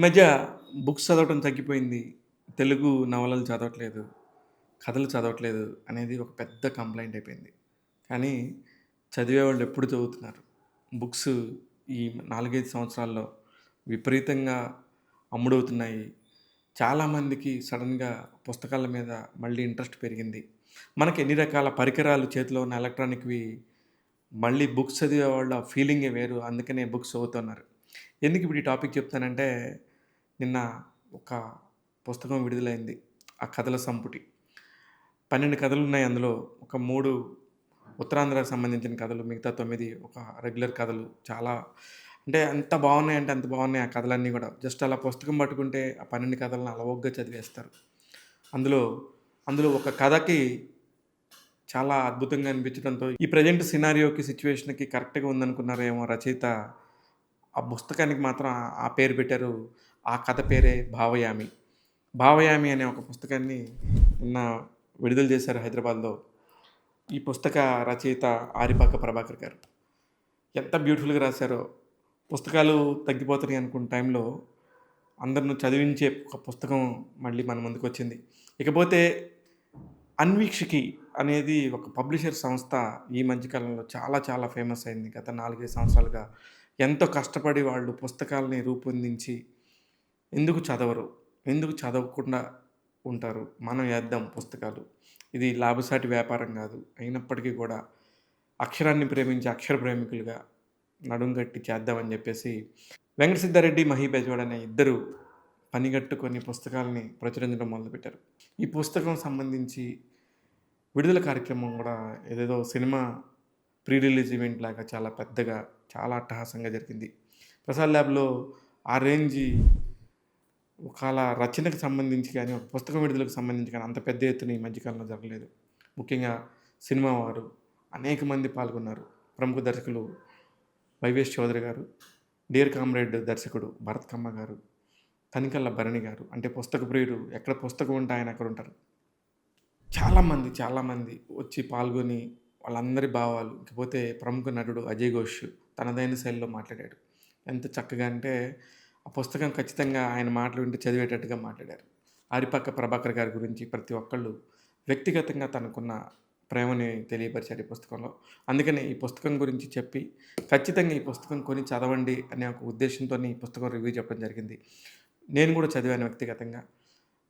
మధ్య బుక్స్ చదవటం తగ్గిపోయింది. తెలుగు నవలలు చదవట్లేదు. కథలు చదవట్లేదు అనేది ఒక పెద్ద కంప్లెయింట్ అయిపోయింది. కానీ చదివేవాళ్ళు ఎప్పుడు చదువుతున్నారు. బుక్స్ ఈ 4, 5 సంవత్సరాల్లో విపరీతంగా అమ్ముడవుతున్నాయి. చాలామందికి సడెన్‌గా పుస్తకాల మీద మళ్ళీ ఇంట్రెస్ట్ పెరిగింది. మనకి ఎన్ని రకాల పరికరాలు చేతిలో ఉన్న ఎలక్ట్రానిక్‌వి మళ్ళీ బుక్స్ చదివేవాళ్ళు ఆ ఫీలింగే వేరు. అందుకనే బుక్స్ చదువుతున్నారు. ఎందుకు ఇప్పుడు ఈ టాపిక్ చెప్తానంటే, నిన్న ఒక పుస్తకం విడుదలైంది. ఆ కథల సంపుటి. 12 కథలున్నాయి అందులో. ఒక 3 ఉత్తరాంధ్రకు సంబంధించిన కథలు. మిగతా 9 ఒక రెగ్యులర్ కథలు. చాలా అంటే ఎంత బావున్నాయంటే అంత బావున్నాయి ఆ కథలన్నీ గూడా. జస్ట్ అలా పుస్తకం పట్టుకుంటే ఆ 12 కథలను అలవోకగా చదివేస్తారు. అందులో అందులో ఒక కథకి చాలా అద్భుతంగా అనిపించడంతో ఈ ప్రెజెంట్ సినారియోకి, సిట్యుయేషన్‌కి కరెక్ట్‌గా ఉందనుకున్నారేమో రచయిత ఆ పుస్తకానికి మాత్రం ఆ పేరు పెట్టారు. ఆ కథ పేరే 'భావయామి'. 'భావయామి' అనే ఒక పుస్తకాన్ని నిన్న విడుదల చేశారు హైదరాబాద్‌లో. ఈ పుస్తక రచయిత ఆరిపాక ప్రభాకర్ గారు. ఎంత బ్యూటిఫుల్‌గా రాశారో. పుస్తకాలు తగ్గిపోతున్నాయి అనుకున్న టైంలో అందరిని చదివించే ఒక పుస్తకం మళ్ళీ మన ముందుకొచ్చింది. ఇకపోతే 'అన్వీక్షికి' అనేది ఒక పబ్లిషర్ సంస్థ ఈ మధ్య కాలంలో చాలా చాలా ఫేమస్ అయింది. గత 4, 5 సంవత్సరాలుగా. ఎంతో కష్టపడి వాళ్ళు పుస్తకాల్ని రూపొందించి ఎందుకు చదవరు? ఎందుకు చదవకుండా ఉంటారు? మనం ఏద్దాం పుస్తకాలు. ఇది లాభసాటి వ్యాపారం గాదు. అయినప్పటికీ కూడా అక్షరాన్ని ప్రేమించే అక్షర ప్రేమికులుగా నడుం గట్టి చేద్దామని జెప్పేసి వెంకట సిద్ధారెడ్డి, మహి బెజవాడ అనే ఇద్దరు పనిగట్టుకొని పుస్తకాల్ని ప్రచురించడం మొదలుపెట్టారు. ఈ పుస్తకం సంబంధించి విడుదల కార్యక్రమం గూడా ఏదేదో సినిమా ప్రీ రిలీజ్ ఈవెంట్ లాగా చాలా పెద్దగా, చాలా అట్టహాసంగా జరిగింది. ప్రసాద్ ల్యాబ్‌లో ఆ రేంజి ఒకాల రచనకు సంబంధించి గాని, ఒక పుస్తకం విడుదలకు సంబంధించి గాని అంత పెద్ద ఎత్తున ఈ మధ్య కాలంలో జరగలేదు. ముఖ్యంగా సినిమా వారు అనేక మంది పాల్గొన్నారు. ప్రముఖ దర్శకులు వైవేష్ చౌదరి గారు, డియర్ కామ్రేడ్ దర్శకుడు భరత్ కమ్మ గారు, తనికెళ్ళ భరణి గారు. అంటే పుస్తక ప్రియుడు ఎక్కడ పుస్తకం ఉంటే ఆయన అక్కడుంటారు. చాలామంది వచ్చి పాల్గొని వాళ్ళందరి భావాలు ఇకపోతే ప్రముఖ నటుడు అజయ్ ఘోష్ తనదైన శైలిలో మాట్లాడాడు. ఎంత చక్కగా అంటే ఆ పుస్తకం ఖచ్చితంగా ఆయన మాటలు వింటే చదివేటట్టుగా మాట్లాడారు. ఆరిపాక ప్రభాకర్ గారి గురించి ప్రతి ఒక్కళ్ళు వ్యక్తిగతంగా తనకున్న ప్రేమని తెలియపరిచారు ఈ పుస్తకంలో. అందుకనే ఈ పుస్తకం గురించి చెప్పి ఖచ్చితంగా ఈ పుస్తకం కొని చదవండి అనే ఒక ఉద్దేశంతోనే ఈ పుస్తకం రివ్యూ చెప్పడం జరిగింది. నేను కూడా చదివాను వ్యక్తిగతంగా.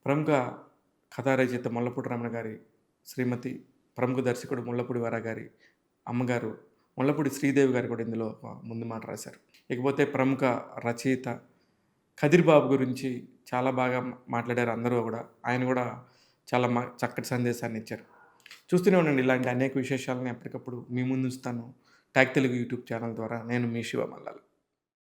ప్రముఖ కథా రచయిత ముల్లపూడి రమణ గారి శ్రీమతి, ప్రముఖ దర్శకుడు ముల్లపూడి వర గారి అమ్మగారు ముల్లపూడి శ్రీదేవి గారు కూడా ఇందులో ఒక ముందు మాట రాశారు. ఇకపోతే ప్రముఖ రచయిత కదిర్ బాబు గురించి చాలా బాగా మాట్లాడారు అందరూ గూడా. ఆయన గూడా చాలా చక్కటి సందేశాన్ని ఇచ్చారు. చూస్తూనే ఉండండి ఇలాంటి అనేక విశేషాలను ఎప్పటికప్పుడు మీ ముందుంచుతాను. టాక్ తెలుగు యూట్యూబ్ ఛానల్ ద్వారా. నేను మీ శివ మల్లాల.